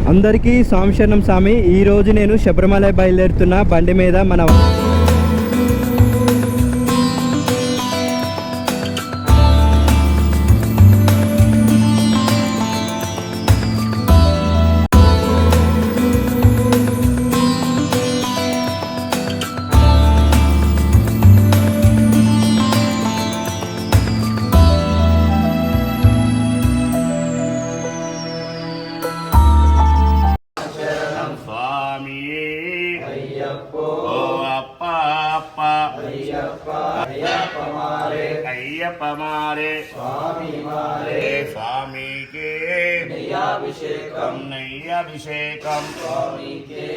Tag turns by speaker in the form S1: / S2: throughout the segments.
S1: అందరికీ సాంశరణం స్వామి. ఈరోజు నేను శబరిమల బయలుదేరుతున్న బండి మీద మన
S2: అయ్యప్పమారే స్వామి మారే స్వామికే నెయ్యాభిషేకం నెయ్యాభిషేకం స్వామికే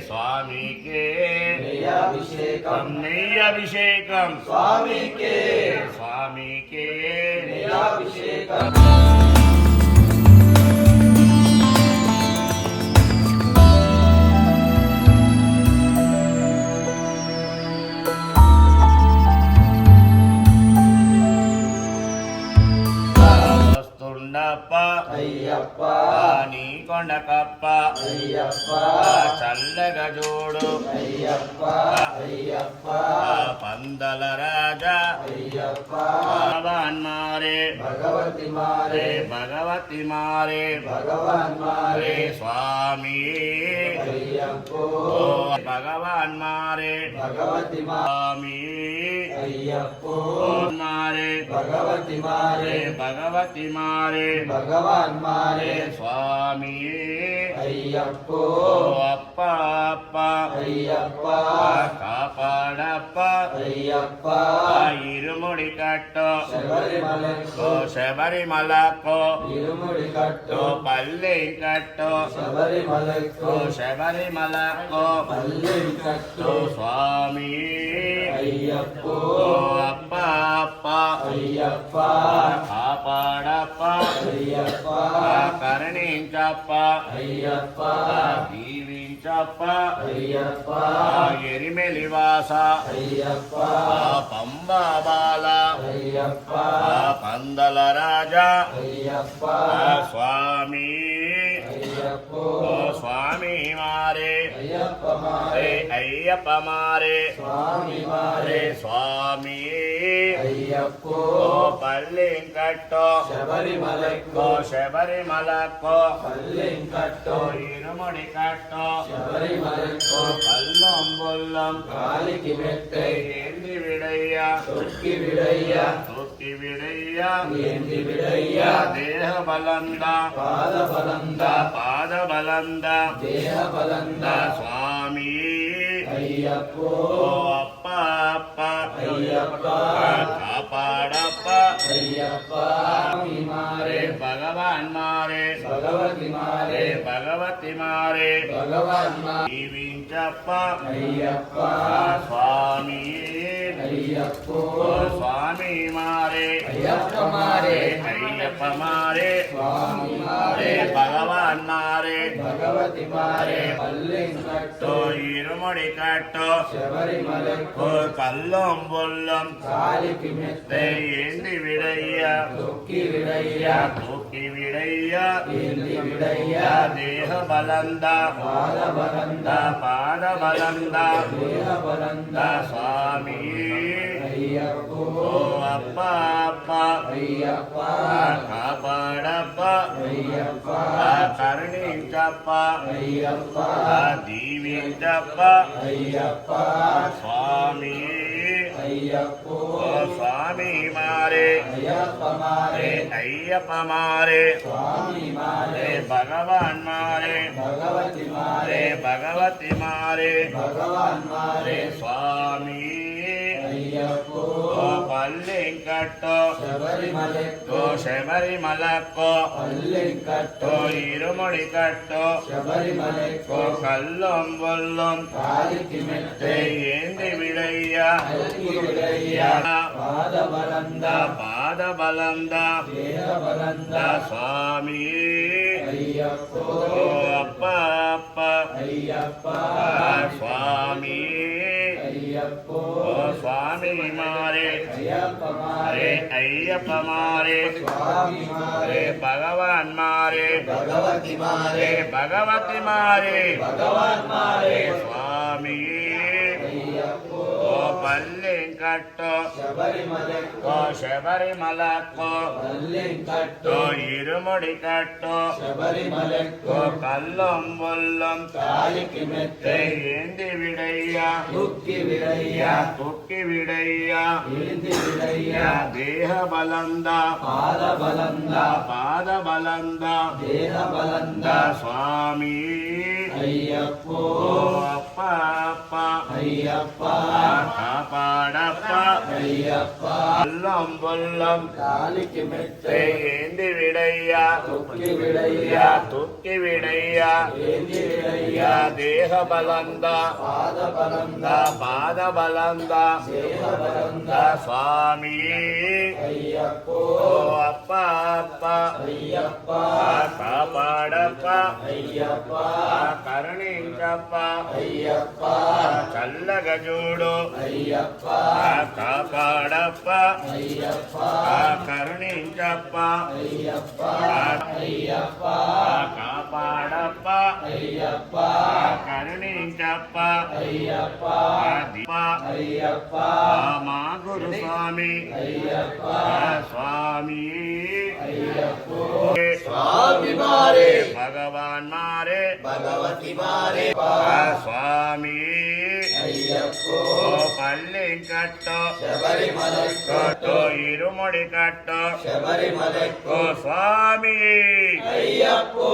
S2: స్వామికే నెయ్యాభిషేకం నెయ్యాభిషేకం స్వామికే స్వామికే నెయ్యాభిషేకం. అయ్యప్ప నీ కొండకప్ప అయ్యప్ప చల్లగా చూడు అయ్యప్ప అయ్యప్ప పందల రాజా అయ్యప్ప భగవాన్ మారే భగవతి మారే భగవతి మారే భగవాన్ మారే స్వామి అయ్యప్ప భగవాన్ మారే భగవతి స్వామి అయ్యప్ప మారే భగవతి మారే భగవతి మారే భగవాన్ మారే స్వామి అయ్యప్ప అప్ప అప్ప అయ్యప్ప కాపాడప్ప అయ్యప్ప ఇరుముడి కట్టో శబరిమలకో శబరిమలకో ఇరుముడి కట్టో పల్లె కట్టో శబరిమలకో శబరిమలకో పల్లె కట్టో స్వామి అయ్యప్ప అప్ప అప్ప అయ్యప్ప కాపాడప్ప అయ్యప్ప కరుణించప్ప అయ్యప్ప దీవించప్ప అయ్యప్ప ఎరిమెలివాస అయ్యప్ప పంబా బాల అయ్యప్ప పందల రాజా అయ్యప్ప స్వామి అయ్యప్ప స్వామి మారే అయ్యప్ప మారే అయ్యప్ప మారే స్వామి మారే స్వామి అయ్యప్ప పల్లె కట్టో శబరిమలకో శబరిమలకో పల్లె కట్టో ఇరుముడి కట్టో శబరిమలకో కల్లం బొల్లం కాలికి మెట్టై ఏంది విడయ్యా తొక్కి విడయ్యా తొక్కి విడయ్యా ఏంది విడయ్యా దేహ బలంద పాద బలంద పాద బలంద దేహ బలంద స్వామి అయ్యప్ప అప్ప అప్ప అయ్యప్ప కాపాడప్ప అయ్యప్ప మారే భగవాన్ మారే భగవతి మారే భగవతి మారే భగవాన్ దీవించప్ప అయ్యప్ప స్వామి అయ్యప్ప స్వామి మారే అయ్యప్ప మారే అయ్యప్ప మారే స్వామి మారే భగవాన్ మారే భగవతి మారే పల్లె కట్టో ఇరుముడి కట్టో శబరిమలకో కల్లం బొల్లం కాలికి మెట్టే ఏంది విడయ్యా తొక్కి విడయ్యా తొక్కి విడయ్యా ఏంది విడయ్యా దేహ బలంద పాద బలంద పాద బలంద దేహ బలంద స్వామి అయ్యప్ప అప్ప అప్ప అయ్యప్ప కాపాడప్ప అయ్యప్ప కరుణించప్ప అయ్యప్ప దీవించప్ప అయ్యప్ప స్వామి అయ్యప్ప స్వామి మారే అయ్యప్ప మారే అయ్యప్ప మారే స్వామి మారే భగవాన్ మారే భగవతి మారే భగవతి మారే భగవాన్ మారే స్వామి అయ్యప్ప పల్లె కట్టో శబరిమలకో శబరిమలకో పల్లె కట్టో ఇరుముడి కట్టో శబరిమలకో కల్లం బొల్లం కాలికి మెట్టే ఏంది విడయ్యా విడయ్యా పాద బలంద పాద బలంద దేహ బలంద స్వామి అయ్యప్ప అప్ప అప్ప అయ్యప్ప స్వామి అయ్యప్ప స్వామి మారే అయ్యప్ప మారే అయ్య అయ్యప్ప మారే రే భగవాన్ మారే రే భగవతి మారే స్వామి ఓ పల్లెంకట్టు ఓ శబరిమలకు ఓ ఇరుముడి కట్టు ఓ కల్లం బొల్లం ఏంది విడయ్యా కుక్కి విడయ్యా దేహ బలంద పాద బలంద స్వామి ఓ అప్ప అప్ప కాపాడప్ప అల్లం బొల్లం ఏంది విడయ్యా తుక్కి విడయ్యా దేహ బలంద పాద బలంద స్వామి ఓ అప్ప అప్ప కాపాడప్ప కరుణించప్ప చల్లగా చూడు కాపాడప్ప కరుణించప్ప కాపాడప్ప కరుణించప్ప మా గురు స్వామి స్వామి
S3: स्वामी मारे
S2: भगवान मारे
S3: भगवती मारे
S2: स्वामी
S3: अय्यप्पो
S2: पल्लिकट्टो
S3: शबरिमलक्को
S2: इरुमुडि कट्टो
S3: शबरिमलक्को
S2: स्वामी
S3: अय्यप्पो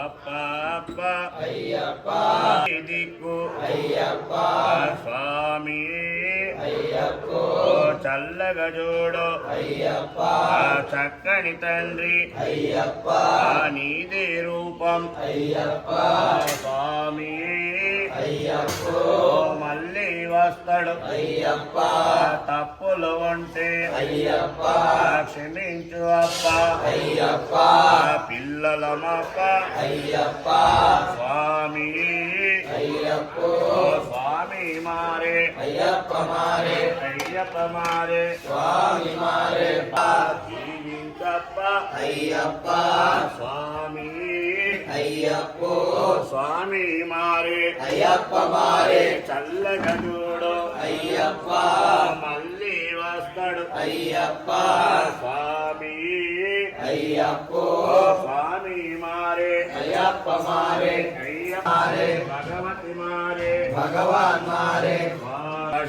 S2: अप्पा अप्प
S3: अय्यप्पा
S2: दिक्कु
S3: अय्यप्पा
S2: स्वामी
S3: अय्यप्पो
S2: చల్లగా చూడు
S3: अय्यप्पा
S2: చక్కని తండ్రి
S3: अय्यप्पा
S2: నీదే రూపం
S3: अय्यप्पा
S2: స్వామి
S3: अय्यप्पो
S2: మళ్ళీ వస్తాడు
S3: अय्यप्पा
S2: తప్పులు ఉంటే
S3: अय्यप्पा
S2: క్షమించు అప్ప
S3: अय्यप्पा
S2: పిల్లల మాప
S3: अय्यप्पा
S2: స్వామి
S3: अय्यप्पो
S2: స్వామి మారే
S3: अय्यप्पा मारे
S2: అయ్యప్ప మారే
S3: स्वामी मारे
S2: జీవించప్ప
S3: अय्यप्पा
S2: స్వామి
S3: अय्यप्पो
S2: స్వామి మారే
S3: अय्यप्पा मारे
S2: చల్లగా చూడు
S3: अय्यप्पा
S2: మళ్ళీ వస్తాడు
S3: अय्यप्पा
S2: స్వామి
S3: अय्यप्पो
S2: స్వామి మారే
S3: अय्यप्पा मारे
S2: అయ్యప్ప
S3: मारे
S2: భగవతి మారే
S3: भगवान मारे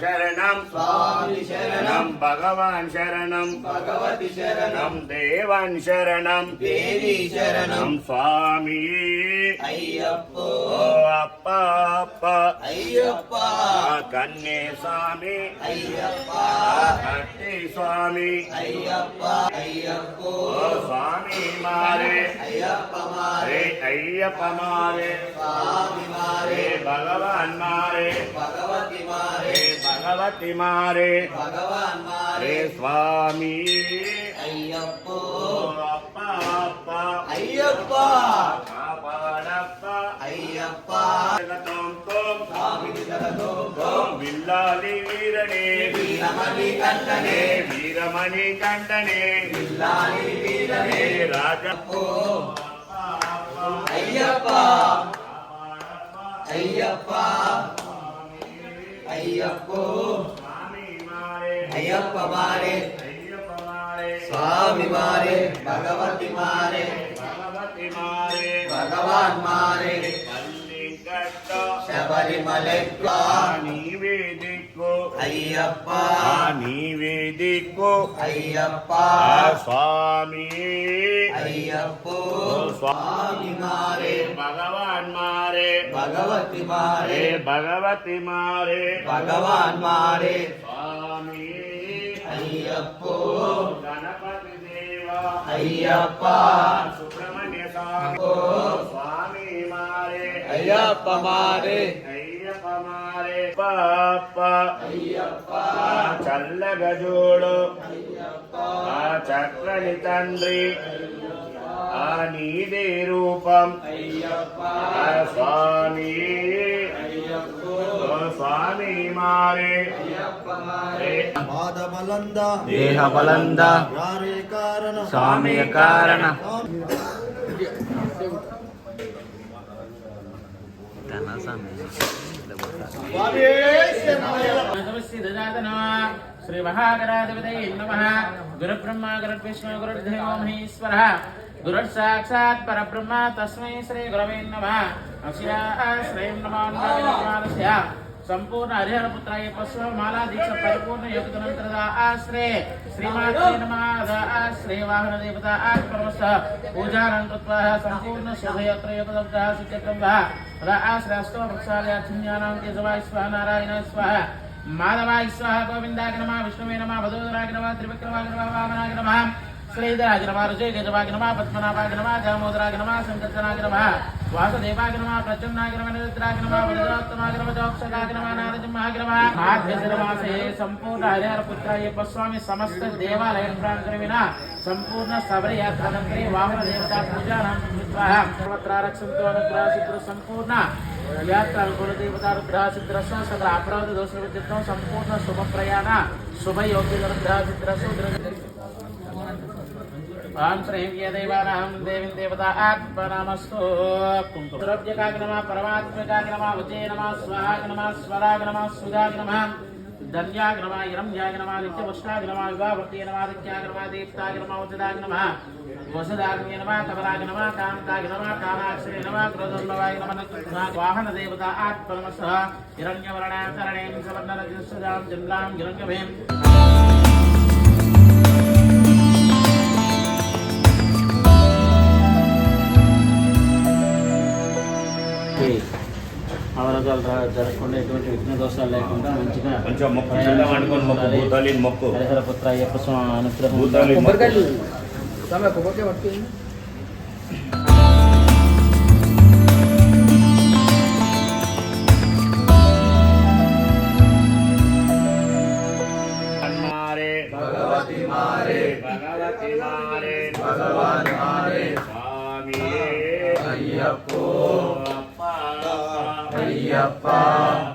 S2: శరణం
S3: स्वामी शरणं
S2: భగవాన్ శరణం
S3: भगवती शरणं
S2: దేవన్ శరణం
S3: देवी शरणं
S2: స్వామి
S3: अय्यप्पो
S2: అప్ప అప్ప
S3: अय्यप्पा
S2: కన్నే స్వామి
S3: अय्यप्पा
S2: కట్టి స్వామి
S3: अय्यप्पा अय्यप्पो
S2: స్వామి మారే
S3: अय्यप्पा मारे
S2: అయ్యప్ప మారే
S3: स्वामी मारे
S2: భగవాన్ మారే
S3: भगवती मारे
S2: భగవతి మారే
S3: भगवान मारे
S2: స్వామి
S3: अय्यप्पो
S2: అప్ప అప్ప
S3: अय्यप्पा
S2: కాపాడప్ప
S3: अय्यप्पा
S2: జగతం తం
S3: स्वामी जगतो
S2: విల్లాలి వీరనే
S3: वीरमणि कंठने
S2: వీరమణి కంటనే
S3: विल्लानि वीरने
S2: రాజ
S3: अय्यप्पा अय्यप्पा अय्यप्पो
S2: స్వామి మారే
S3: अय्यप्पा मारे
S2: అయ్యప్ప మారే
S3: स्वामी मारे भगवती मारे
S2: భగవతి మారే
S3: भगवान मारे
S2: పల్లికట్ట
S3: शबरिमलक्को
S2: నీవే దిక్కు
S3: अय्यप्पा
S2: నీవే దిక్కు
S3: अय्यप्पा
S2: స్వామి
S3: अय्यप्पो स्वामी मारे
S2: భగవాన్ మారే
S3: भगवती मारे
S2: భగవతి మారే
S3: भगवान मारे
S2: స్వామి
S3: अय्यप्पो
S2: గణపతి దేవ
S3: अय्यप्पा
S2: సుబ్రహ్మణ్య స్వామి స్వామి మారే
S3: अय्यप्पा मारे
S2: అయ్యప్ప మారే పాప
S3: अय्यप्पा
S2: చల్లగా చూడు
S3: अय्यप्पा
S2: చక్కని తండ్రి నీదే రూపం
S3: अय्यप्पा
S2: స్వామి
S3: अय्यप्पो
S2: స్వామి మారే
S3: పాదబలంద
S4: దేహబలంద
S3: యారే కారణ
S4: స్వామియ కారణ
S5: శ్రీ మహాగణాధిపతయే నమః. గురుబ్రహ్మ గురుర్విష్ణు గురుర్దేవో మహేశ్వరః. గురుర్సాక్షాత్ పరబ్రహ్మ తస్మై శ్రీ గురవే నమః. శ్రీం నమోన్మయ సంపూర్ణ హరిహర పుత్రాయ పశు మాలా దీక్ష పరిపూర్ణ యోగనంతర ఆశ్రే శ్రీమాత్రే నమః. ఆశ్రే వాహన దేవత ఆత్మవస్థ పూజానం కృత్వా సంపూర్ణ శుభయత్ర యోగదబ్ధ సిద్ధ్యత్వం ఆశ్రయస్తో వృక్షాలయ ఛిన్యానాం కేశవాయ స్వాహ నారాయణ స్వాహ మాధవాయ స్వాహ గోవిందాయ నమః. విష్ణువే నమః. వదోదరాయ నమః. త్రివిక్రమాయ నమః. వామనాయ నమః. శ్రీధరాయ నమః. రుజయ గజవాయ నమః. పద్మనాభాయ నమః. దామోదరాయ నమః. సంకర్షణాయ నమః. వాసుదేవాయ నమః. ప్రద్యుమ్నాయ నమః. నిరుద్రాయ నమః. వరదోత్తమాయ నమః. జోక్షగాయ నమః. నారసింహాయ నమః. మాఘశిరమాసే సంపూర్ణ హరిహర పుత్రాయ్యప్ప స్వామి సమస్త దేవాలయ ప్రాంగణమిన సంపూర్ణ శబరి యాత్రానంతరే వాహన దేవతా పూజానాం కృత్వా సర్వత్ర రక్షంతో అనుగ్రహసిద్ధ సంపూర్ణ యాత్ర కులదేవతా రుద్రాసిద్రస్వ సకల అపరాధ దోష విద్యుత్వం సంపూర్ణ శుభ ప్రయాణ శుభయోగ్య రుద్రాసిద్రస్వ ఓం శ్రీం దేవానాం దేవీం దేవతా ఆత్మనామస్తు కుంకుమద్రవ్యకాయ నమః. పరమాత్మకాయ నమః. ఉజయ నమః. స్వాహాయ నమః. స్వరాయ నమః. సుధాయ నమః. ధన్యాయ నమః. ఇరంధ్యాయ నమః. నిత్యపుష్టాయ నమః. వివాహవర్తీయ నమః. దిత్యాయ నమః. దీప్తాయ నమః. ఉచితాయ నమః. వసుదాగ్నే నమః. కమలాయ నమః. కాంతాయ నమః. కామాక్షరే నమః. క్రోధోన్మవాయ నమః. వాహన దేవత ఆత్మనమస్తః. హిరణ్యవర్ణాకరణేం సవర్ణరజస్సుదాం చంద్రాం హిరణ్యభేం అవరోధాలు జరగకుండా ఎటువంటి విఘ్న దోషాలు లేకుండా మంచిగా
S2: మంచిగా మొక్కు కింద వండుకొని మొక్కు భూతాలి మొక్కు
S5: హరిహర పుత్ర అయ్యప్ప స్వామి అనుగ్రహం
S2: భూతాలి మొక్కు మారే
S3: భగవతి మారే
S2: భగవతి మారే
S3: భగవాన్ మారే
S2: స్వామి
S3: అయ్యప్పో అయ్యప్ప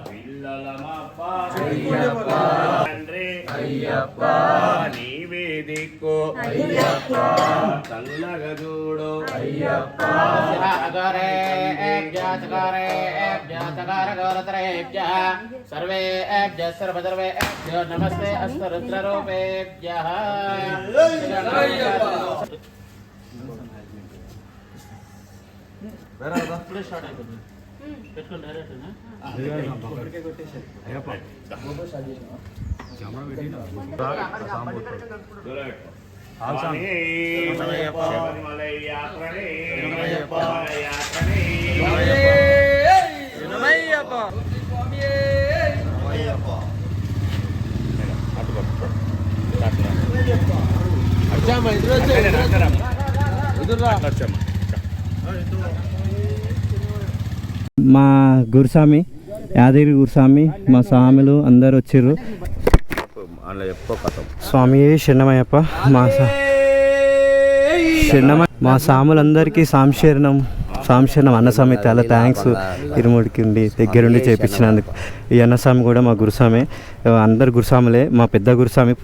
S2: పిల్లలమప్ప
S3: అయ్యప్ప
S2: తండ్రి
S3: అయ్యప్ప
S2: నీవే దిక్కు
S3: అయ్యప్ప
S2: చల్లగా చూడు
S3: అయ్యప్ప
S5: సర్వేభ్యः సర్వసర్వేభ్యో నమస్తే అస్తు రుద్రరూపేభ్యः. ఇప్పుడే స్టార్ట్ అయిపోతుంది. పెట్టుకోండి డైరెక్ట్నా?
S2: స్వామి శబరిమల యాత్రని యాత్రని
S1: మా గురుస్వామి యాదగిరి గురుస్వామి మా స్వాములు అందరు వచ్చిర్రు. స్వామి శరణమయ్యప్ప. మా స్వాములందరికీ సాంశరణం అన్నస్వామి చాలా థ్యాంక్స్. ఇరుముడికి ఉండి దగ్గరుండి చేపించినందుకు. ఈ అన్నస్వామి కూడా మా గురుస్వామి, అందరు గురుస్వాములే. మా పెద్ద గురుస్వామి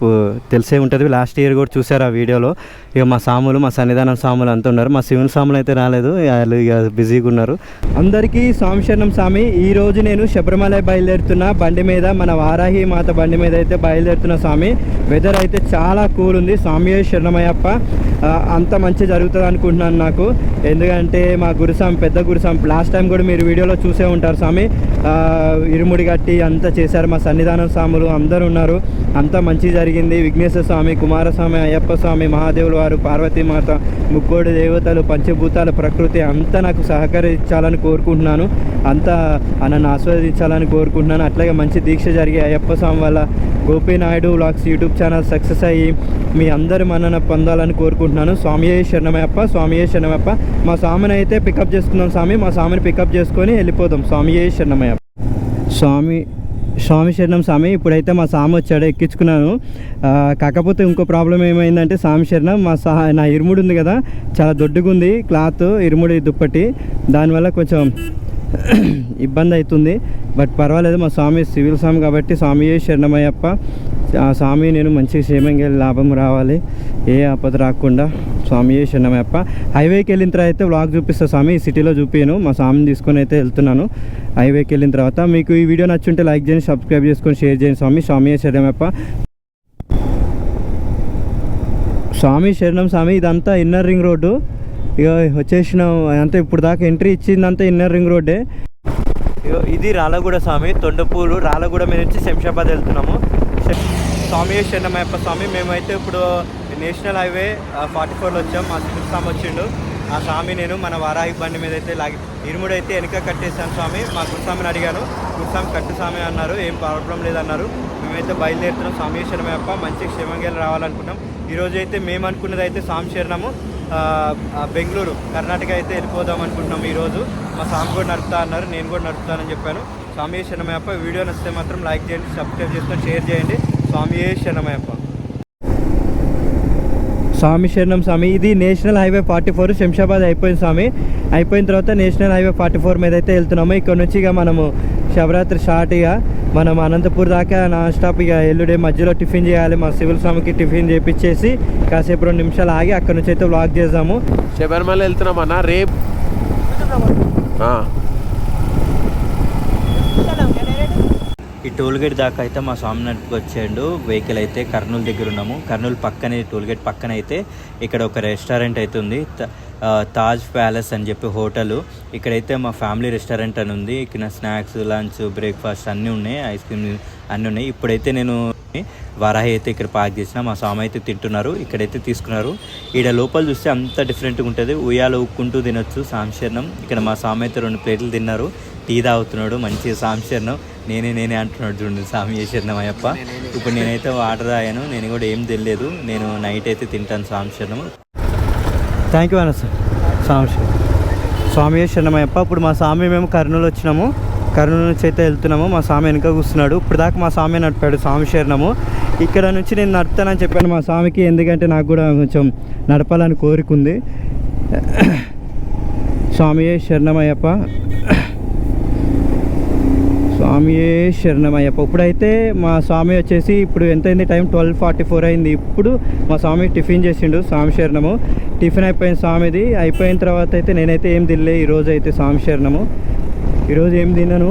S1: తెలిసే ఉంటుంది, లాస్ట్ ఇయర్ కూడా చూసారు ఆ వీడియోలో. ఇక మా స్వాములు, మా సన్నిధానం స్వాములు అంతా ఉన్నారు. మా శివుని స్వాములు అయితే రాలేదు, వాళ్ళు ఇక బిజీగా ఉన్నారు. అందరికీ స్వామిశరణం స్వామి. ఈరోజు నేను శబరిమల బయలుదేరుతున్నా బండి మీద, మన వారాహి మాత బండి మీద అయితే బయలుదేరుతున్నా స్వామి. వెదర్ అయితే చాలా కూల్ ఉంది. స్వామి శరణమయ్యప్ప. అంత మంచి జరుగుతుంది అనుకుంటున్నాను నాకు, ఎందుకంటే మా గురుస్వామి, పెద్ద గురుస్వామి లాస్ట్ టైం కూడా మీరు వీడియోలో చూసే ఉంటారు స్వామి. ఇరుముడి కట్టి అంతా చేశారు. మా సన్నిధానం స్వాములు అందరూ ఉన్నారు, అంతా మంచి జరిగింది. విఘ్నేశ్వర స్వామి, కుమారస్వామి, అయ్యప్ప స్వామి, మహాదేవుల వారు, పార్వతీమాత, ముక్కోడి దేవతలు, పంచభూతాల ప్రకృతి అంతా నాకు సహకరించాలని కోరుకుంటున్నాను. అంతా నన్ను ఆస్వాదించాలని కోరుకుంటున్నాను. అట్లాగే మంచి దీక్ష జరిగి అయ్యప్ప స్వామి వల్ల Gopinaidu vlogs YouTube channel success అయ్యి మీ అందరి మన్నన పొందాలని కోరుకుంటున్నాను. స్వామియే శరణమయ్యప్ప. స్వామియే శరణమయ్యప్ప. మా స్వామిని అయితే పికప్ చేసుకుందాం స్వామి. మా స్వామిని పికప్ చేసుకొని వెళ్ళిపోదాం. స్వామియే శరణమయ్యప్ప. స్వామి శరణం స్వామి. ఇప్పుడైతే మా స్వామి వచ్చాడు, ఎక్కించుకున్నాను. కాకపోతే ఇంకో ప్రాబ్లం ఏమైందంటే స్వామి శరణం, నా ఇరుముడు ఉంది కదా, చాలా దొడ్డుగా ఉంది క్లాత్, ఇరుముడి దుప్పటి. దానివల్ల కొంచెం ఇబ్బంది అవుతుంది. బట్ పర్వాలేదు, మా స్వామి సివిల్ స్వామి కాబట్టి స్వామియే శరణమయ్యప్ప. ఆ స్వామి నేను మంచి క్షేమంగా లాభం రావాలి, ఏ ఆపద రాకుండా. స్వామియే శరణమయ్యప్ప. హైవేకి వెళ్ళిన తర్వాత అయితే వ్లాగ్ చూపిస్తా స్వామి, సిటీలో చూపించాను. మా స్వామిని తీసుకొని అయితే వెళ్తున్నాను హైవేకి వెళ్ళిన తర్వాత. మీకు ఈ వీడియో నచ్చుంటే లైక్ చేయండి, సబ్స్క్రైబ్ చేసుకొని షేర్ చేయండి స్వామి. స్వామియే శరణమయ్యప్ప. స్వామి శరణం స్వామి. ఇదంతా ఇన్నర్ రింగ్ రోడ్డు. ఇక వచ్చేసినాం అంతా, ఇప్పుడు దాకా ఎంట్రీ ఇచ్చిందంతా ఇన్నర్ రింగ్ రోడ్డే. ఇది రాళ్ళగూడ స్వామి, తొండపూలు రాళ్ళగూడ మీద నుంచి శంషాబాద్ వెళ్తున్నాము. స్వామి శరణమయ్యప్ప స్వామి. మేమైతే ఇప్పుడు నేషనల్ హైవే 44లో వచ్చాం. మా సివిల్ స్వామి వచ్చిండు. ఆ స్వామి నేను మన వారాహి బండి మీద అయితే లాగి ఇరుముడు అయితే వెనక కట్టేసాను స్వామి. మా గురుస్వామిని అడిగాను, గురుస్వామి కట్టు స్వామి అన్నారు, ఏం ప్రాబ్లం లేదన్నారు. మేమైతే బయలుదేరుతున్నాం. స్వామి శరణమయ్యప్ప. మంచి క్షేమంగా రావాలనుకున్నాం. ఈరోజు అయితే మేము అనుకున్నది అయితే స్వామి శరణము బెంగళూరు కర్ణాటక అయితే వెళ్ళిపోదాం అనుకుంటున్నాం ఈరోజు. మా స్వామి కూడా నడుపుతా అన్నారు, నేను కూడా నడుపుతానని చెప్పాను. స్వామి శరణమయ్యప్ప. వీడియో నచ్చితే మాత్రం లైక్ చేయండి, సబ్స్క్రైబ్ చేసుకొని షేర్ చేయండి. స్వామి శరణమయ్యప్ప. స్వామి శరణం స్వామి. ఇది నేషనల్ హైవే 44 శంషాబాద్ అయిపోయింది స్వామి. అయిపోయిన తర్వాత నేషనల్ హైవే 44 మీద అయితే వెళ్తున్నాము. ఇక్కడ నుంచి ఇక మనము శివరాత్రి స్టార్ట్. ఇక మనం అనంతపూర్ దాకా నాన్ స్టాప్. ఇక ఎల్లుడే మధ్యలో టిఫిన్ చేయాలి. మా సివిల్ స్వామికి టిఫిన్ చేపించేసి కాసేపు 2 నిమిషాలు ఆగి అక్కడ నుంచి అయితే వ్లాగ్ చేద్దాము.
S3: శబరిమల వెళ్తున్నామన్నా రేపు.
S1: ఈ టోల్గేట్ దాకా అయితే మా స్వామి నడిపి వచ్చాడు. వెహికల్ అయితే కర్నూలు దగ్గర ఉన్నాము. కర్నూలు పక్కనే, టోల్గేట్ పక్కన అయితే ఇక్కడ ఒక రెస్టారెంట్ అయితే ఉంది, తాజ్ ప్యాలెస్ అని చెప్పి హోటల్. ఇక్కడైతే మా ఫ్యామిలీ రెస్టారెంట్ అని ఉంది. ఇక్కడ స్నాక్స్, లంచ్, బ్రేక్ఫాస్ట్ అన్నీ ఉన్నాయి, ఐస్ క్రీమ్ అన్నీ ఉన్నాయి. ఇప్పుడైతే నేను వారాహి అయితే ఇక్కడ పార్క్ చేసిన. మా స్వామి అయితే తింటున్నారు, ఇక్కడైతే తీసుకున్నారు. ఈడ లోపల చూస్తే అంత డిఫరెంట్గా ఉంటుంది. ఉయ్యాలు ఊక్కుంటూ తినొచ్చు సాంశరణం. ఇక్కడ మా స్వామి అయితే 2 ప్లేట్లు తిన్నారు, టీ తాగుతున్నాడు మంచిగా. సాంశరణం నేనే అంటున్నాడు చూడండి. స్వామి శరణమయ్యప్ప. ఇప్పుడు నేనైతే వాటర్ తాగాను, నేను కూడా ఏం తెలియదు. నేను నైట్ అయితే తింటాను సాంశరణము. థ్యాంక్ యూ అన్న సార్. స్వామి శరణమయ్యప్ప. ఇప్పుడు మా స్వామి మేము కర్నూలు వచ్చినాము, కర్నూలు నుంచి అయితే వెళ్తున్నాము. మా స్వామి వెనక కూర్చున్నాడు. ఇప్పుడు దాకా మా స్వామి నడిపాడు స్వామి శరణము. ఇక్కడ నుంచి నేను నడుపుతానని చెప్పాను మా స్వామికి, ఎందుకంటే నాకు కూడా కొంచెం నడపాలని కోరిక ఉంది. స్వామి శరణమయ్యప్ప. స్వామి శరణమయ్యప్ప. ఇప్పుడైతే మా స్వామి వచ్చేసి ఇప్పుడు ఎంత అయింది, టైం 12:44 అయింది. ఇప్పుడు మా స్వామి టిఫిన్ చేసిండు. స్వామి శరణము. టిఫిన్ అయిపోయింది స్వామిది. అయిపోయిన తర్వాత అయితే నేనైతే ఏం తినలే ఈరోజు అయితే. స్వామి శరణము. ఈరోజు ఏం తిన్నాను,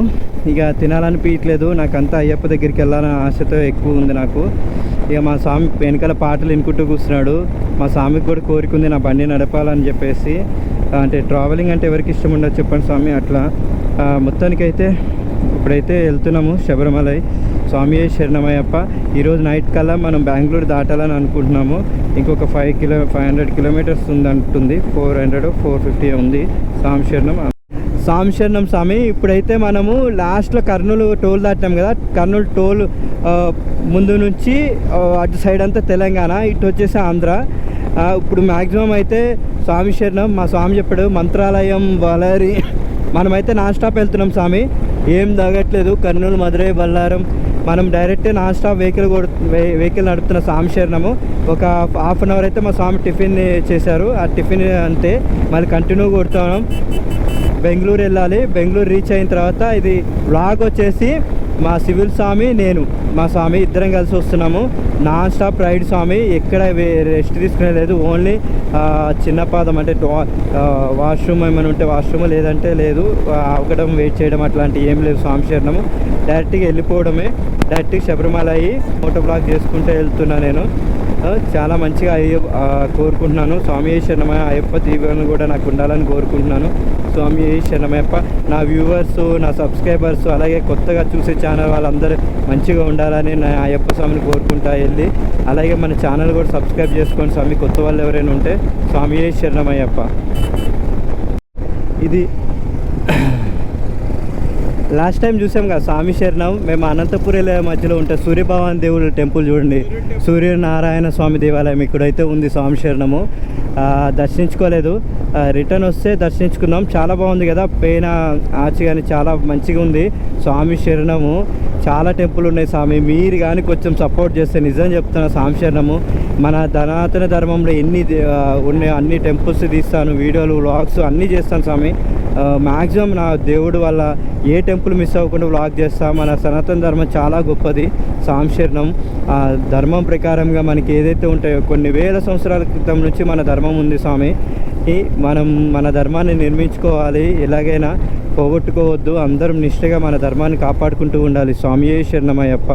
S1: ఇక తినాలనిపించట్లేదు. నాకు అంతా అయ్యప్ప దగ్గరికి వెళ్ళాలని ఆశతో ఎక్కువ ఉంది నాకు. ఇక మా స్వామి వెనకాల పాటలు వినుకుంటూ కూర్చున్నాడు. మా స్వామికి కూడా కోరిక ఉంది నా బండి నడపాలని చెప్పేసి. అంటే ట్రావెలింగ్ అంటే ఎవరికి ఇష్టం ఉండదు చెప్పండి స్వామి. అట్లా మొత్తానికైతే ఇప్పుడైతే వెళ్తున్నాము శబరిమలై. స్వామి శరణమయ్యప్ప. ఈరోజు నైట్ కల్లా మనం బెంగళూరు దాటాలని అనుకుంటున్నాము. ఇంకొక 500 కిలోమీటర్స్ ఉందంటుంది. 450 ఉంది. స్వామి శరణం. స్వామి శరణం స్వామి. ఇప్పుడైతే మనము లాస్ట్లో కర్నూలు టోల్ దాటినాం కదా. కర్నూలు టోల్ ముందు నుంచి అటు సైడ్ అంతా తెలంగాణ, ఇటు వచ్చేసి ఆంధ్ర. ఇప్పుడు మ్యాక్సిమం అయితే స్వామి శరణం. మా స్వామి చెప్పాడు మంత్రాలయం, వలరి. మనమైతే నాన్ స్టాప్ వెళ్తున్నాం స్వామి, ఏం తగ్గట్లేదు. కర్నూలు, మధురై, బళ్ళారం మనం డైరెక్ట్ నాన్ స్టాప్ వెహికల్ నడుపుతున్న స్వామి శరణము. ఒక హాఫ్ అన్ అవర్ అయితే మా స్వామి టిఫిన్ చేశారు. ఆ టిఫిన్ అంతే, మళ్ళీ కంటిన్యూ కొడుతున్నాం. బెంగళూరు వెళ్ళాలి. బెంగళూరు రీచ్ అయిన తర్వాత ఇది వ్లాగ్ వచ్చేసి మా సివిల్ స్వామి, నేను, మా స్వామి ఇద్దరం కలిసి వస్తున్నాము. నాన్ స్టాప్ రైడ్ స్వామి. ఎక్కడ రెస్ట్ తీసుకునే లేదు. ఓన్లీ చిన్న పాదం అంటే వాష్రూమ్ ఏమైనా ఉంటే వాష్రూమ్, లేదంటే లేదు. ఆగడం, వెయిట్ చేయడం అట్లాంటివి ఏం లేదు. స్వామి శరణము. డైరెక్ట్గా వెళ్ళిపోవడమే. డైరెక్ట్గా శబరిమల అయ్యి ఫోటో బ్లాగ్ చేసుకుంటూ వెళ్తున్నా నేను. చాలా మంచిగా కోరుకుంటున్నాను. స్వామి శరణమయ్య. అయ్యప్ప దీవెనలు కూడా నాకు ఉండాలని కోరుకుంటున్నాను. స్వామి శరణమయ్యప్ప. నా వ్యూవర్స్, నా సబ్స్క్రైబర్స్, అలాగే కొత్తగా చూసే ఛానల్ వాళ్ళందరూ మంచిగా ఉండాలని నా అయ్యప్ప స్వామిని కోరుకుంటా వెళ్ళి. అలాగే మన ఛానల్ కూడా సబ్స్క్రైబ్ చేసుకోండి స్వామి, కొత్త వాళ్ళు ఎవరైనా ఉంటే. స్వామి శరణమయ్యప్ప. ఇది లాస్ట్ టైం చూసాం కదా స్వామి శరణం. మేము అనంతపురి మధ్యలో ఉంటే సూర్యభవాన్ దేవుడు టెంపుల్ చూడండి, సూర్యనారాయణ స్వామి దేవాలయం ఇక్కడైతే ఉంది. స్వామి శరణము దర్శించుకోలేదు. రిటర్న్ వస్తే దర్శించుకున్నాం. చాలా బాగుంది కదా, పైన ఆచి కానీ చాలా మంచిగా ఉంది. స్వామి శరణము. చాలా టెంపుల్ ఉన్నాయి స్వామి. మీరు కానీ కొంచెం సపోర్ట్ చేస్తే నిజం చెప్తున్నా స్వామి శరణము. మన సనాతన ధర్మంలో ఎన్ని ఉన్నాయి అన్ని టెంపుల్స్ తీస్తాను, వీడియోలు, వ్లాగ్స్ అన్నీ చేస్తాను స్వామి. మ్యాక్సిమం నా దేవుడు వల్ల ఏ టెంపుల్ మిస్ అవ్వకుండా వ్లాగ్ చేస్తా. మన సనాతన ధర్మం చాలా గొప్పది, సాంశరణం. ఆ ధర్మం ప్రకారంగా మనకి ఏదైతే ఉంటాయో కొన్ని వేల సంవత్సరాల క్రితం నుంచి మన ధర్మం ఉంది స్వామి. మనం మన ధర్మాన్ని నిర్మించుకోవాలి, ఎలాగైనా పోగొట్టుకోవద్దు. అందరం నిష్ఠగా మన ధర్మాన్ని కాపాడుకుంటూ ఉండాలి. స్వామియే శరణమయ్యప్ప.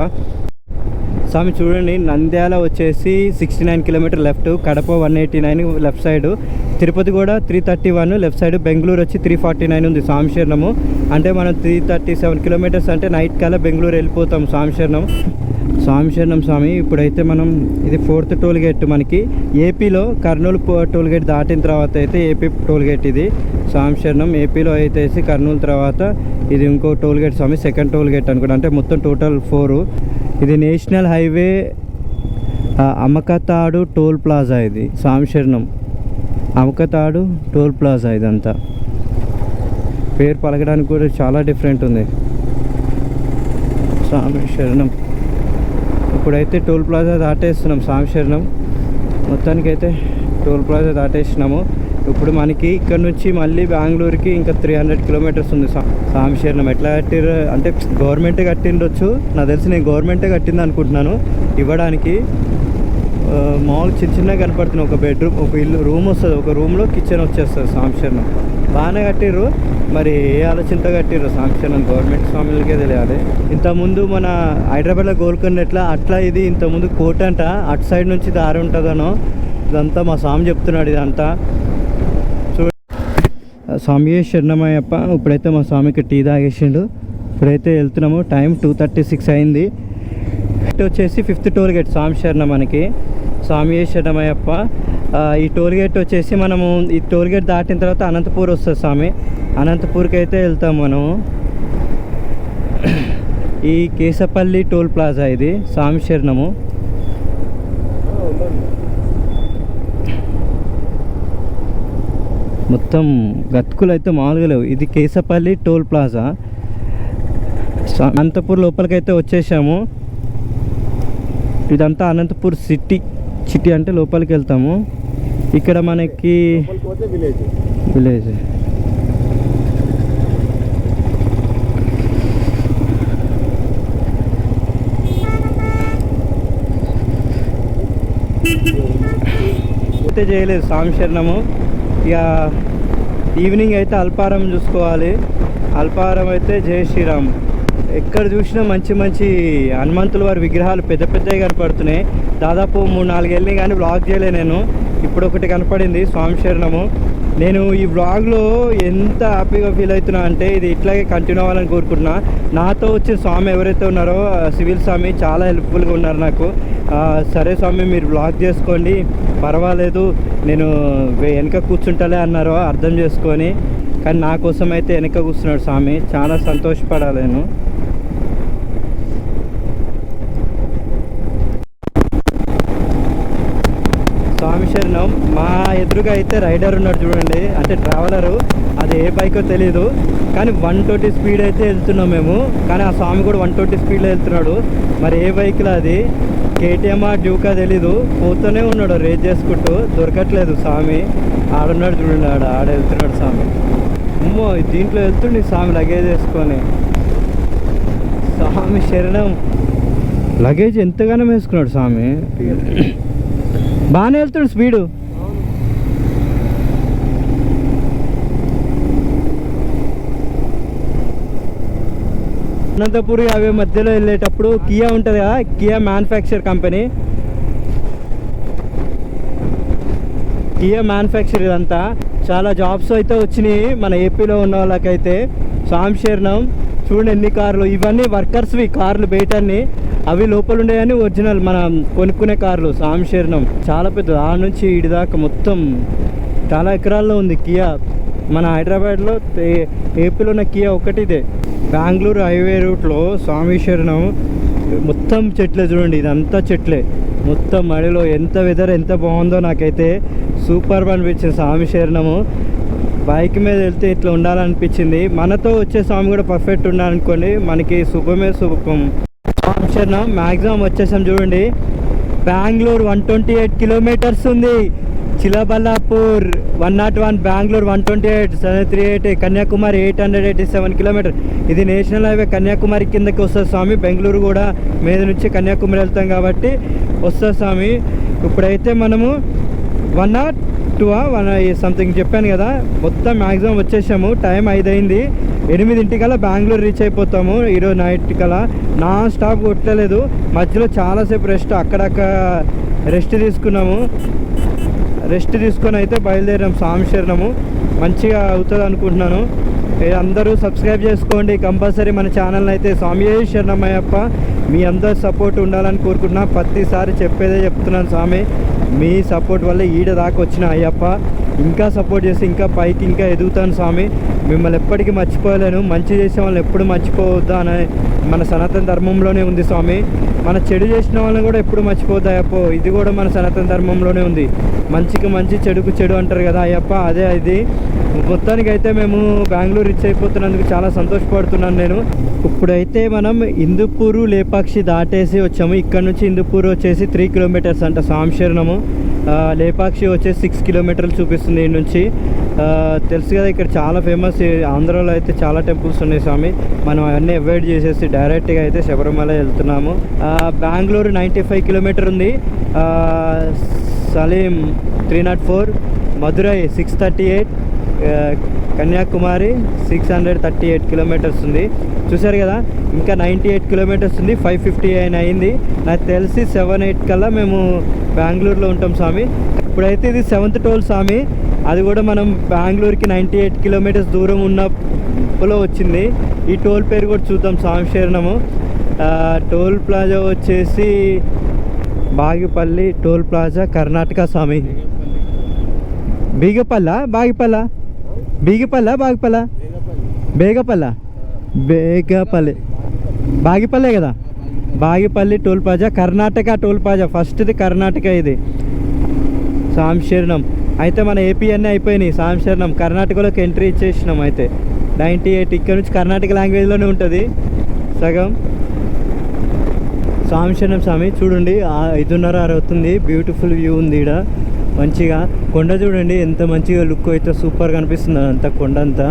S1: స్వామి చూడండి, నంద్యాల వచ్చేసి 69 kilometre left, Kadapa 189 left side, Tirupati కూడా 331 లెఫ్ట్ సైడ్, బెంగళూరు వచ్చి 349 ఉంది సాంశరణము. అంటే మనం 337 కిలోమీటర్స్ అంటే నైట్ కల్లా బెంగళూరు వెళ్ళిపోతాం. సాంశరణం స్వామి. ఇప్పుడైతే మనం ఇది 4th టోల్ గేట్. మనకి ఏపీలో కర్నూలు టోల్ గేట్ దాటిన తర్వాత అయితే ఏపీ టోల్ గేట్ ఇది సాంశరణం. ఏపీలో అయితే కర్నూలు తర్వాత ఇది ఇంకో టోల్ గేట్ స్వామి, 2nd టోల్ గేట్ అనుకుంటా. అంటే మొత్తం టోటల్ 4. ఇది నేషనల్ హైవే అమకతాడు టోల్ ప్లాజా. ఇది సాంశరణం అమకతాడు టోల్ ప్లాజా. ఇదంతా పేరు పలకడానికి కూడా చాలా డిఫరెంట్ ఉంది. సాంశరణం. ఇప్పుడైతే టోల్ ప్లాజా దాటేస్తున్నాం. సాంశరణం మొత్తానికైతే టోల్ ప్లాజా దాటేసినాము. ఇప్పుడు మనకి ఇక్కడ నుంచి మళ్ళీ బెంగళూరుకి ఇంకా 300 కిలోమీటర్స్ ఉంది. సాంశరణం ఎట్లా కట్టిర్రు అంటే గవర్నమెంటే కట్టిండొచ్చు, నాకు తెలిసి నేను గవర్నమెంటే కట్టింది అనుకుంటున్నాను ఇవ్వడానికి. మామూలు చిన్నగా కనపడుతుంది. ఒక బెడ్రూమ్, ఒక ఇల్లు రూమ్ వస్తుంది, ఒక రూమ్లో కిచెన్ వచ్చేస్తుంది. సాంశరణం బాగానే కట్టిర్రు. మరి ఏ ఆలోచనతో కట్టిర్రు సాంశరణం గవర్నమెంట్ స్వామిలకే తెలియాలి. ఇంతకుముందు మన హైదరాబాద్లో గోల్కొండ అట్లా ఇది ఇంతకుముందు కోట అంట, అటు సైడ్ నుంచి దారి ఉంటుందనో. ఇదంతా మా స్వామి చెప్తున్నాడు. ఇదంతా స్వామియే శరణమయ్యప్ప. ఇప్పుడైతే మా స్వామికి టీ తాగేసిండు. ఇప్పుడైతే వెళ్తున్నాము. టైం 2:36 అయింది. ఇటు వచ్చేసి 5th టోల్ గేట్ సాంశరణం మనకి. స్వామియే శరణమయ్యప్ప. ఈ టోల్ గేట్ వచ్చేసి మనము ఈ టోల్ గేట్ దాటిన తర్వాత అనంతపూర్ వస్తుంది స్వామి. అనంతపూర్కి అయితే వెళ్తాం మనము. ఈ కేశపల్లి టోల్ ప్లాజా ఇది సాంశరణము. మొత్తం గతుకులు అయితే మామూలుగా లేవు. ఇది కేశపల్లి టోల్ ప్లాజా. అనంతపూర్ లోపలికైతే వచ్చేసాము. ఇదంతా అనంతపూర్ సిటీ అంటే లోపలికి వెళ్తాము. ఇక్కడ మనకి విలేజ్. అయితే చేయలేదు సాంశరణము. ఇక ఈవినింగ్ అయితే అల్పారం చూసుకోవాలి. అల్పారం అయితే జై శ్రీరామ్. ఎక్కడ చూసినా మంచి మంచి హనుమంతుల వారి విగ్రహాలు పెద్ద పెద్దవి కనపడుతున్నాయి. దాదాపు 3-4 వెళ్ళినాయి కానీ వ్లాగ్ చేయలే నేను. ఇప్పుడు ఒకటి కనపడింది సాంశరణము. నేను ఈ వ్లాగ్లో ఎంత హ్యాపీగా ఫీల్ అవుతున్నా అంటే ఇది ఇట్లాగే కంటిన్యూ అవ్వాలని కోరుకుంటున్నా. నాతో వచ్చిన స్వామి ఎవరైతే ఉన్నారో సివిల్ స్వామి చాలా హెల్ప్ఫుల్గా ఉన్నారు నాకు. సరే స్వామి మీరు వ్లాగ్ చేసుకోండి పర్వాలేదు, నేను వెనక కూర్చుంటలే అన్నారు అర్థం చేసుకొని. కానీ నా కోసం అయితే వెనక కూర్చున్నాడు స్వామి. చాలా సంతోషపడాలి నేను. స్వామి శరణం. మా ఎదురుగా అయితే రైడర్ ఉన్నాడు చూడండి, అంటే ట్రావెలరు. అది ఏ బైకో తెలీదు కానీ 120 స్పీడ్ అయితే వెళ్తున్నాం మేము. కానీ ఆ స్వామి కూడా 120 స్పీడ్లో వెళ్తున్నాడు. మరి ఏ బైక్లో అది KTM డ్యూకా తెలీదు. పోతూనే ఉన్నాడు రేస్ చేసుకుంటూ, దొరకట్లేదు స్వామి. ఆడున్నాడు చూడండి, ఆడ వెళ్తున్నాడు స్వామి. అమ్మో దీంట్లో వెళ్తుండే స్వామి లగేజ్ వేసుకొని. స్వామి శరణం. లగేజ్ ఎంతగానో వేసుకున్నాడు స్వామి. బాగానే వెళ్తాడు స్పీడు. అనంతపూర్ అవే మధ్యలో వెళ్ళేటప్పుడు కియా ఉంటుంది కదా, Kia manufacture company. Kia manufacture ఇదంతా. చాలా జాబ్స్ అయితే వచ్చినాయి మన ఏపీలో ఉన్న వాళ్ళకైతే. సాంశరణం చూడండి ఎన్ని కార్లు. ఇవన్నీ వర్కర్స్వి కార్లు బయటన్ని. అవి లోపల ఉండేవని ఒరిజినల్ మనం కొనుక్కునే కార్లు. సాంశరణం చాలా పెద్దది. ఆ నుంచి ఇడి దాకా మొత్తం చాలా ఎకరాల్లో ఉంది కియా. మన హైదరాబాద్లో ఏపీలో ఉన్న కియా ఒకటి ఇదే. బెంగళూరు హైవే రూట్లో స్వామి శరణం మొత్తం చెట్లే చూడండి. ఇదంతా చెట్లే మొత్తం మడిలో. ఎంత వెదర్ ఎంత బాగుందో నాకైతే సూపర్ అనిపించింది స్వామి శరణము. బైక్ మీద వెళ్తే ఇట్లా ఉండాలనిపించింది. మనతో వచ్చే స్వామి కూడా పర్ఫెక్ట్ ఉండాలనుకోండి, మనకి శుభమే శుభం. స్వామి శరణం మ్యాక్సిమం వచ్చేసాం చూడండి. బెంగళూరు 128 కిలోమీటర్స్ ఉంది. చిలబల్లాపూర్ 101, బెంగళూరు 128, 738, కన్యాకుమారి 887 కిలోమీటర్. ఇది నేషనల్ హైవే కన్యాకుమారి కిందకి వస్తుంది స్వామి. బెంగళూరు కూడా మీద నుంచి కన్యాకుమారి వెళ్తాం కాబట్టి వస్తుంది స్వామి. ఇప్పుడైతే మనము 102 సంథింగ్ చెప్పాను కదా, మొత్తం మ్యాక్సిమం వచ్చేసాము. టైం 5 అయింది. 8 బెంగళూరు రీచ్ అయిపోతాము ఈరోజు నైట్ కల్లా. నాన్ స్టాప్ కొట్టలేదు, మధ్యలో చాలాసేపు రెస్ట్ అక్కడక్కడ రెస్ట్ తీసుకున్నాము. రెస్ట్ తీసుకొని అయితే బయలుదేరాం సాంశరణము. మంచిగా అవుతుంది అనుకుంటున్నాను. అందరూ సబ్స్క్రైబ్ చేసుకోండి కంపల్సరీ మన ఛానల్ని అయితే. స్వామి శరణమయ్యప్ప, మీ అందరు సపోర్ట్ ఉండాలని కోరుకుంటున్నా. ప్రతిసారి చెప్పేదే చెప్తున్నాను స్వామి, మీ సపోర్ట్ వల్ల ఈడ దాకా వచ్చిన అయ్యప్ప. ఇంకా సపోర్ట్ చేసి ఇంకా పైకి ఇంకా ఎదుగుతాను స్వామి. మిమ్మల్ని ఎప్పటికీ మర్చిపోలేను. మంచి చేసే వాళ్ళని ఎప్పుడు మర్చిపోవద్దా అనే మన సనాతన ధర్మంలోనే ఉంది స్వామి. మన చెడు చేసిన వాళ్ళని కూడా ఎప్పుడు మర్చిపోవద్దు అయ్యప్ప. ఇది కూడా మన సనాతన ధర్మంలోనే ఉంది. మంచికి మంచి చెడుకు చెడు అంటారు కదా అయ్యప్ప, అదే ఇది. మొత్తానికి అయితే మేము బెంగళూరు రీచ్ అయిపోతున్నందుకు చాలా సంతోషపడుతున్నాను నేను. ఇప్పుడైతే మనం ఇందుపూరు లేపాక్షి దాటేసి వచ్చాము. ఇక్కడ నుంచి ఇందుపూరు వచ్చేసి 3 కిలోమీటర్స్ అంట సాంశరణము. లేపాక్షి వచ్చేసి 6 కిలోమీటర్లు చూపిస్తుంది ఈ నుంచి. తెలుసు కదా ఇక్కడ చాలా ఫేమస్. ఆంధ్రాలో అయితే చాలా టెంపుల్స్ ఉన్నాయి స్వామి. మనం అవన్నీ అవాయిడ్ చేసేసి డైరెక్ట్గా అయితే శబరిమల వెళ్తున్నాము. బెంగళూరు 95 కిలోమీటర్ ఉంది. సలీం 304, మధురై 638, కన్యాకుమారి 638 కిలోమీటర్స్ ఉంది. చూసారు కదా, ఇంకా 98 కిలోమీటర్స్ ఉంది. 559 అయింది. నాకు తెలిసి 7-8 కల్లా మేము బెంగళూరులో ఉంటాం స్వామి. ఇప్పుడైతే ఇది 7th టోల్ స్వామి. అది కూడా మనం బెంగళూరుకి 98 కిలోమీటర్స్ దూరం ఉన్నప్పుడు వచ్చింది. ఈ టోల్ పేరు కూడా చూద్దాం సాంశరణము. టోల్ ప్లాజా వచ్చేసి బాగిపల్లి టోల్ ప్లాజా, కర్ణాటక స్వామి. బీగపల్ల బాగిపల్ల, బీగపల్ల బాగిపల్ల, బేగపల్ల, బేగపల్లి, బాగిపల్లే కదా. Bagepalli toll plaza, Karnataka toll plaza. ఫస్ట్ది కర్ణాటక ఇది సాంశరణం. అయితే మన ఏపీ అన్నీ అయిపోయినాయి. సాంశరణం కర్ణాటకలోకి ఎంట్రీ ఇచ్చేసినాం. అయితే 98 ఇక్కడ నుంచి కర్ణాటక లాంగ్వేజ్లోనే ఉంటుంది సగం. సాంశరణం స్వామి చూడండి, 5:30 అవుతుంది. బ్యూటిఫుల్ వ్యూ ఉంది ఇక్కడ. మంచిగా కొండ చూడండి ఎంత మంచిగా లుక్ అయితే సూపర్గా కనిపిస్తుంది. అంతా కొండ అంతా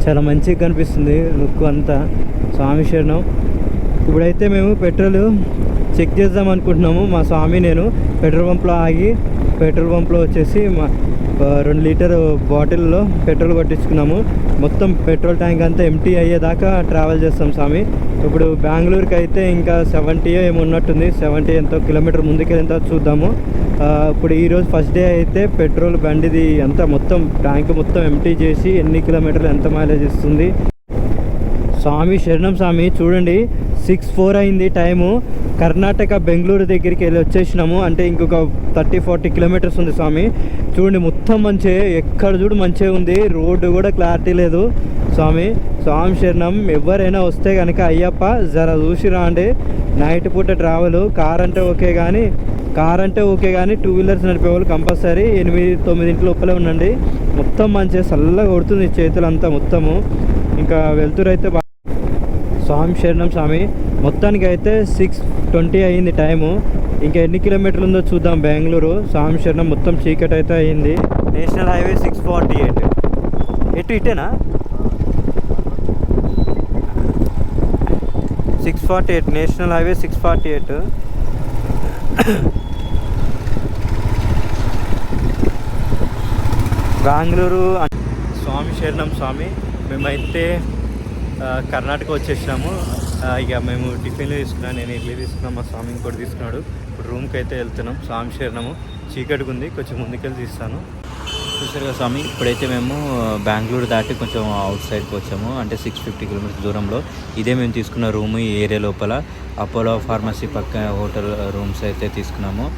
S1: చాలా మంచిగా కనిపిస్తుంది లుక్ అంతా. స్వామి శరణం. ఇప్పుడైతే మేము పెట్రోల్ చెక్ చేద్దాం అనుకుంటున్నాము. మా స్వామి నేను పెట్రోల్ పంప్లో ఆగి, పెట్రోల్ పంప్లో వచ్చేసి మా 2 లీటర్ బాటిల్లో పెట్రోల్ కొట్టించుకున్నాము. మొత్తం పెట్రోల్ ట్యాంక్ అంతా ఎంటీ అయ్యేదాకా ట్రావెల్ చేస్తాం స్వామి. ఇప్పుడు బెంగళూరుకి అయితే ఇంకా 70 ఏమో ఉన్నట్టుంది. 70 ఎంతో కిలోమీటర్ ముందుకు ఎంత చూద్దాము. ఇప్పుడు ఈరోజు ఫస్ట్ డే అయితే పెట్రోల్ బండిది అంతా మొత్తం ట్యాంక్ మొత్తం ఎంటీ చేసి ఎన్ని కిలోమీటర్లు ఎంత మైలేజ్ ఇస్తుంది. స్వామి శరణం స్వామి. చూడండి 6:04 అయింది టైము. కర్ణాటక బెంగళూరు దగ్గరికి వెళ్ళి వచ్చేసినాము. అంటే ఇంకొక 30-40 కిలోమీటర్స్ ఉంది స్వామి. చూడండి మొత్తం మంచిగా, ఎక్కడ చూడు మంచిగా ఉంది. రోడ్డు కూడా క్లారిటీ లేదు స్వామి. స్వామి శరణం. ఎవరైనా వస్తే కనుక అయ్యప్ప జర చూసి రాండి. నైట్ పూట ట్రావెల్. కార్ అంటే ఓకే కానీ 2 వీలర్స్ నడిపే వాళ్ళు కంపల్సరీ 8-9 లోపలే ఉండండి. మొత్తం మంచిగా చల్లగా కొడుతుంది చేతులంతా మొత్తము. ఇంకా వెళ్తురైతే స్వామి శరణం స్వామి. మొత్తానికి అయితే 6:20 అయింది టైము. ఇంకా ఎన్ని కిలోమీటర్లు ఉందో చూద్దాం బెంగళూరు. స్వామి శరణం. మొత్తం చీకటి అయితే అయింది. National highway 648. ఇటేనా 648, నేషనల్ హైవే 648. బెంగళూరు. స్వామి శరణం స్వామి. మేమైతే కర్ణాటక వచ్చేసినాము. ఇక మేము టిఫిన్లు తీసుకున్నాం. నేను ఇడ్లీ తీసుకున్నాం, మా స్వామి ఇంకోటి తీసుకున్నాడు. ఇప్పుడు రూమ్కి అయితే వెళ్తున్నాం. స్వామి శరణము. చీకటిగా ఉంది, కొంచెం ముందుకెళ్ళి తీస్తాను. చూసారు కదా స్వామి. ఇప్పుడైతే మేము బెంగళూరు దాటి కొంచెం అవుట్ సైడ్కి వచ్చాము. అంటే 650 కిలోమీటర్స్ దూరంలో. ఇదే మేము తీసుకున్న రూము ఈ ఏరియా లోపల. అపోలో ఫార్మసీ పక్క హోటల్ రూమ్స్ అయితే తీసుకున్నాము.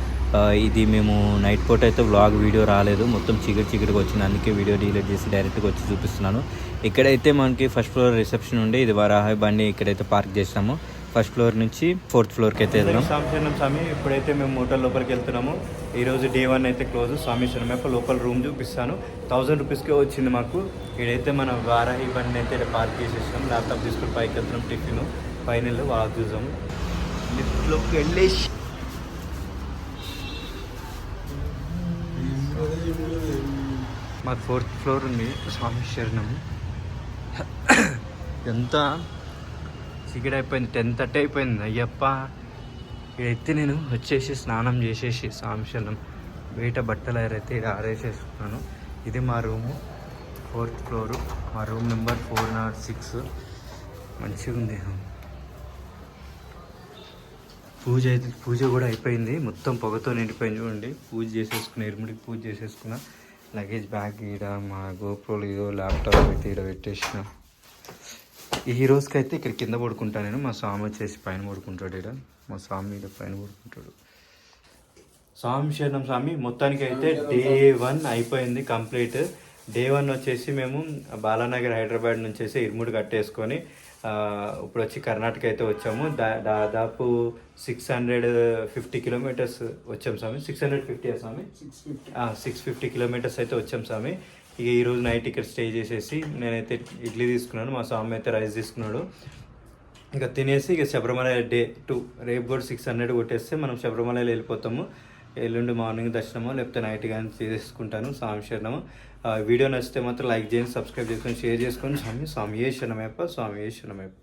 S1: ఇది మేము నైట్ పూట అయితే వ్లాగ్ వీడియో రాలేదు, మొత్తం చీకటిగా వచ్చింది. అందుకే వీడియో డిలీట్ చేసి డైరెక్ట్గా వచ్చి చూపిస్తున్నాను. ఇక్కడైతే మనకి ఫస్ట్ ఫ్లోర్ రిసెప్షన్ ఉండి, ఇది వారాహి బండి ఇక్కడైతే పార్క్ చేసినాము. ఫస్ట్ ఫ్లోర్ నుంచి 4th ఫ్లోర్కి అయితే వెళ్దాం. స్వామి స్వామి. ఇప్పుడైతే మేము హోటల్ లోపలికి వెళ్తున్నాము. ఈరోజు డే 1 అయితే క్లోజ్. స్వామి శరణం లోపల రూమ్ చూపిస్తాను. 1000 రూపీస్కే వచ్చింది మాకు. ఇక్కడైతే మన వారాహి బండి అయితే పార్క్ చేసేసాం. ల్యాప్టాప్ తీసుకుని పైకి వెళ్తున్నాం. టిఫిన్ ఫైనల్ వాక్ చూసాము. లిఫ్ట్లోకి వెళ్ళేసి మాకు 4th ఫ్లోర్ ఉంది స్వామి శరణం. ఎంత చీకటి అయిపోయింది, 10:30 అయిపోయింది. అయ్యప్ప ఇక్కడైతే నేను వచ్చేసి స్నానం చేసేసి స్వామి శరణం బయట బట్టలు అయితే ఇక్కడ ఆరేసేసుకున్నాను. ఇది మా రూము, 4th ఫ్లోరు, మా రూమ్ నెంబర్ 406. మంచిగా ఉంది. పూజ కూడా అయిపోయింది, మొత్తం పొగతో నిండిపోయింది. చూడండి, పూజ చేసేసుకున్నా, ఇరుముడికి పూజ చేసేసుకున్నా. లగేజ్ బ్యాగ్ ఈడ, మా గోప్రోలు ఇదో ల్యాప్టాప్ అయితే ఈడ పెట్టేసిన. ఈ రోజుకి అయితే ఇక్కడ కింద పడుకుంటా నేను. మా స్వామి వచ్చేసి పైన పడుకుంటాడు. ఇక్కడ మా స్వామి ఈడ పైన పడుకుంటాడు. స్వామి శరణం స్వామి. మొత్తానికి అయితే డే 1 అయిపోయింది కంప్లీట్. డే 1 వచ్చేసి మేము బాలానగర్ హైదరాబాద్ నుంచి ఇరుముడు కట్టేసుకొని ఇప్పుడు వచ్చి కర్ణాటక అయితే వచ్చాము. దాదాపు 650 కిలోమీటర్స్ వచ్చాం స్వామి. 650 స్వామి, 650 కిలోమీటర్స్ అయితే వచ్చాం స్వామి. ఇక ఈరోజు నైట్ ఇక్కడ స్టే చేసేసి నేనైతే ఇడ్లీ తీసుకున్నాను, మా స్వామి అయితే రైస్ తీసుకున్నాడు. ఇక తినేసి ఇక శబరిమల డే 2 రేపు కూడా 600 కొట్టేస్తే మనం శబరిమలలో వెళ్ళిపోతాము. ఎల్లుండి మార్నింగ్ దర్శనమో లేకపోతే నైట్ కానీ చేసుకుంటాను. స్వామి శరణము. వీడియో నచ్చితే మాత్రం లైక్ చేయండి, సబ్స్క్రైబ్ చేసుకొని, షేర్ చేసుకొని. స్వామి ఏ శరణమయ్యప్ప, స్వామి ఏ శరణమయ్యప్ప.